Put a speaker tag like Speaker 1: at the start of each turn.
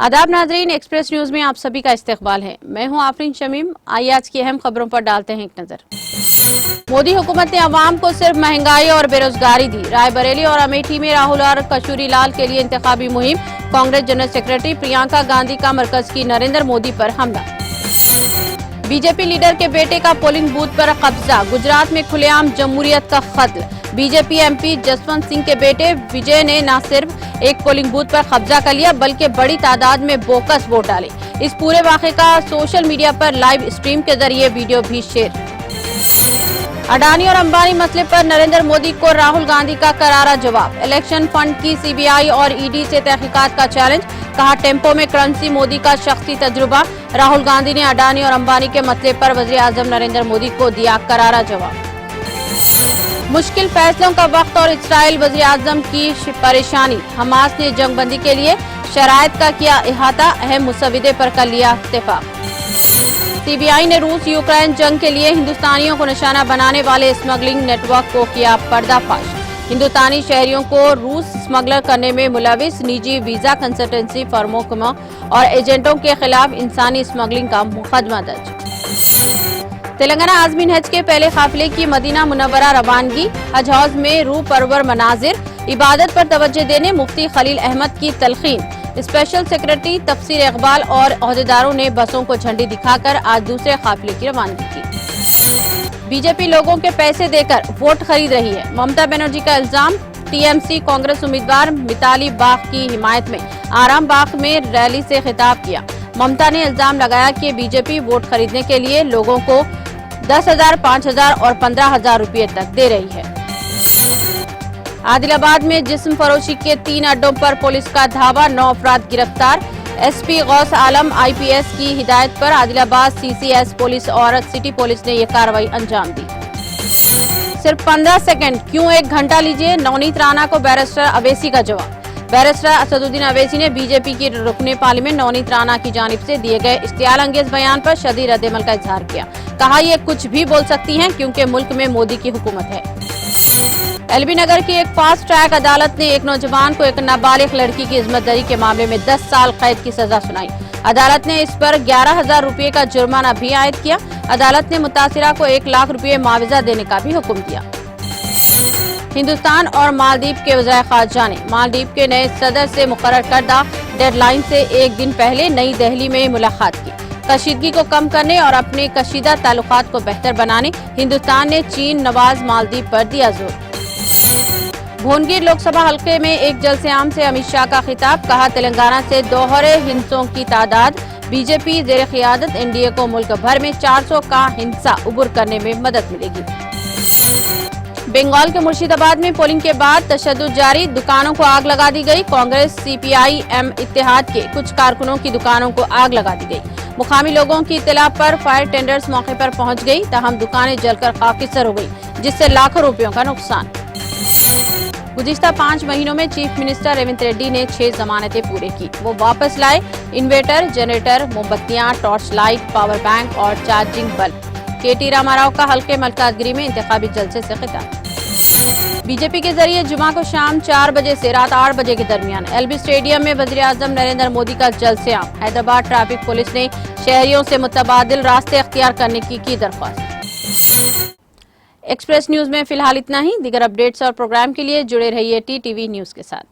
Speaker 1: आदाब नाजरीन, express news में आप सभी का इस्तकबाल है। मैं हूं आफरीन शमीम। आइए आज की अहम खबरों पर डालते हैं एक नजर। मोदी हुकूमत ने अवाम को सिर्फ महंगाई और बेरोजगारी दी। रायबरेली और अमेठी में राहुल और कस्तूरी लाल के लिए इंतखाबी मुहिम। कांग्रेस जनरल सेक्रेटरी प्रियंका गांधी का मरकज की नरेंद्र मोदी पर हमला। बीजेपी लीडर के बेटे का पोलिंग बूथ पर कब्जा। गुजरात में खुलेआम जमहूरियत का कत्ल। बीजेपी एमपी जसवंत सिंह के बेटे विजय ने न सिर्फ एक पोलिंग बूथ पर कब्जा कर लिया बल्कि बड़ी तादाद में बोकस वोट डाले। इस पूरे वाक़े का सोशल मीडिया पर लाइव स्ट्रीम के जरिए वीडियो भी शेयर। अडानी और अंबानी मसले पर नरेंद्र मोदी को राहुल गांधी का करारा जवाब। इलेक्शन फंड की सीबीआई और ईडी से तहकीकात का चैलेंज। कहा टेम्पो में करंसी मोदी का शख्सी तजुर्बा। राहुल गांधी ने अडानी और अंबानी के मसले पर वज़ीर आज़म नरेंद्र मोदी को दिया करारा जवाब। मुश्किल फैसलों का वक्त और इस्राइल वज़ीर आज़म की परेशानी। हमास ने जंगबंदी के लिए शराइत का किया इहाता। अहम मुसविदे पर कर लिया इत्तेफाक। सीबीआई ने रूस यूक्रेन जंग के लिए हिंदुस्तानियों को निशाना बनाने वाले स्मगलिंग नेटवर्क को किया पर्दाफाश। हिंदुस्तानी शहरियों को रूस स्मगलर करने में मुलविस निजी वीजा कंसल्टेंसी फर्मों और एजेंटों के खिलाफ इंसानी स्मगलिंग का मुकदमा दर्ज। तेलंगाना आज़मीन हज के पहले काफिले की मदीना मुनव्वरा रवानगी। हज हाउस में रूह परवर मनाजिर। इबादत पर तवज्जो देने मुफ्ती खलील अहमद की तलखीन। स्पेशल सेक्रेटरी तफसीर इकबाल और ओहदेदारों ने बसों को झंडी दिखाकर आज दूसरे काफिले की रवानगी की। बीजेपी लोगों के पैसे देकर वोट खरीद रही है। ममता बनर्जी का इल्जाम। टीएमसी कांग्रेस उम्मीदवार मिताली बाग की हिमायत में आराम बाग में रैली से खिताब किया। ममता ने इल्जाम लगाया कि बीजेपी वोट खरीदने के लिए लोगों को 10,000, 5,000 और 15,000 रुपये तक दे रही है। आदिलाबाद में जिस्म फरोशी के 3 अड्डों पर पुलिस का धावा। 9 अफराद गिरफ्तार। एसपी गौस आलम आईपीएस की हिदायत पर आदिलाबाद सीसीएस पुलिस और सिटी पुलिस ने यह कार्रवाई अंजाम दी। सिर्फ 15 सेकंड क्यों 1 घंटा लीजिए, नवनीत राणा को बैरिस्टर अवैसी का जवाब। बैरिस्टर असदुद्दीन अवैसी ने बीजेपी की रुकने पार्लियामेंट नवनीत राणा की जानिब से दिए गए इश्तियाल अंगेज बयान पर शदीद रद्दअमल का इजहार किया। कहा ये कुछ भी बोल सकती हैं क्योंकि मुल्क में मोदी की हुकूमत है। एलबी नगर की एक फास्ट ट्रैक अदालत ने एक नौजवान को एक नाबालिग लड़की की इस्मतदरी के मामले में 10 साल कैद की सजा सुनाई। अदालत ने इस पर 11,000 रुपये का जुर्माना भी आयद किया। अदालत ने मुतासिरा को 1 लाख रुपये मुआवजा देने का भी हुक्म दिया। हिंदुस्तान और मालदीव के वज़ीर ख़ारजा ने मालदीव के नए सदर से मुकर्रर करदा डेडलाइन से एक दिन पहले नई दिल्ली में मुलाकात की। कशीदगी को कम करने और अपने कशीदा ताल्लुकात को बेहतर बनाने हिंदुस्तान ने चीन नवाज मालदीव पर दिया जोर। भुवनगिर लोकसभा हल्के में एक जलसे आम से अमित शाह का खिताब। कहा तेलंगाना से दोहरे हिंसों की तादाद। बीजेपी ज़ेर क़ियादत एनडीए को मुल्क भर में 400 का हिंसा उबूर करने में मदद मिलेगी। बंगाल के मुर्शिदाबाद में पोलिंग के बाद तशद्दुद जारी। दुकानों को आग लगा दी गई। कांग्रेस सीपीआई एम इत्तेहाद के कुछ कारकुनों की दुकानों को आग लगा दी गई। मुकामी लोगों की इत्तला पर फायर टेंडर्स मौके पर पहुंच गई। ताहम दुकानें जलकर खाकिसर हो गई जिससे लाखों रुपयों का नुकसान। गुज़िश्ता 5 महीनों में चीफ मिनिस्टर रेवंत रेड्डी ने 6 जमानतें पूरे की। वो वापस लाए इन्वर्टर, जनरेटर, मोमबत्तियां, टॉर्च लाइट, पावर बैंक और चार्जिंग बल्ब। केटी रामाराव का हल्के मलकाजगिरी में इंतखाबी जलसे से खिताब। बीजेपी के जरिए जुमा को शाम 4 बजे से रात 8 बजे के दरमियान एलबी स्टेडियम में वज़ीर आज़म नरेंद्र मोदी का जलसे आम। हैदराबाद ट्रैफिक पुलिस ने शहरियों से मुतबादिल रास्ते अख्तियार करने की दरख्वास्त। एक्सप्रेस न्यूज में फिलहाल इतना ही। दीगर अपडेट्स और प्रोग्राम के लिए जुड़े रहिए टीटीवी न्यूज के साथ।